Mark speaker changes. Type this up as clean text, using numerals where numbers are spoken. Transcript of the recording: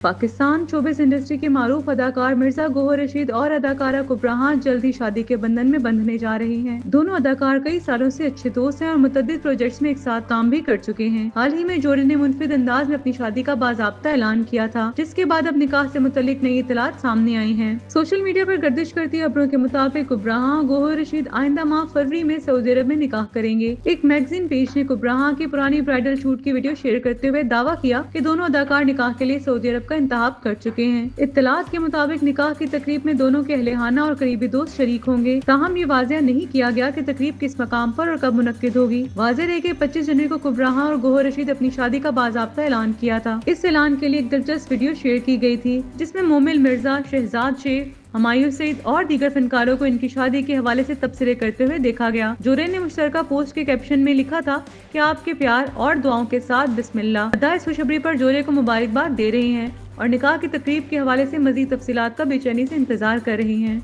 Speaker 1: Pakistan showbiz industry के मारूफ अदाकार मिर्जा गोहर रशीद और अदाकारा कुबरा जल्द ही शादी के बंधन में बंधने जा रही हैं। दोनों अदाकार कई सालों से अच्छे दोस्त हैं और मुतअद्दिद प्रोजेक्ट्स में एक साथ काम भी कर चुके हैं। हाल ही में जोड़े ने मुनफिद अंदाज में अपनी शादी का बाज़ाब्ता ऐलान किया था, जिसके बाद अब निकाह से मुतल्लिक नई इत्तलात सामने आई हैं। सोशल मीडिया पर गर्दिश करती खबरों के मुताबिक कुबरा गोहर रशीद आइंदा माह फरवरी में सऊदी अरब में निकाह करेंगे। एक मैगजीन पेज ने कुबरा की पुरानी ब्राइडल शूट की वीडियो शेयर करते हुए दावा किया कि दोनों अदाकार निकाह के लिए सऊदी अरब का इंतखाब कर चुके हैं। इत्तलात के मुताबिक निकाह की तकरीब में दोनों के अहलेखाना और करीबी दोस्त शरीक होंगे। ताहम ये वाज़ेह नहीं किया गया कि तकरीब किस मकाम पर और कब मुनक्किद होगी। वाज़ेह रहे कि 25 जनवरी को कुबरा और गोहर रशीद अपनी शादी का बाज़ाब्ता ऐलान किया था। इस ऐलान के लिए एक दिलचस्प वीडियो शेयर की गई थी, जिसमें मोमिल मिर्जा, शहजाद शेख, हमायूं सईद और दीगर फनकारों को इनकी शादी के हवाले से तबसरे करते हुए देखा गया। जोरे ने मुश्तरका पोस्ट के कैप्शन में लिखा था कि आपके प्यार और दुआओं के साथ बिस्मिल्लाह। अदाए खुशखबरी पर जोरे को मुबारकबाद दे रही हैं और निकाह की तकरीब के हवाले से मजीद तफसीलात का बेचैनी से इंतजार कर रही हैं।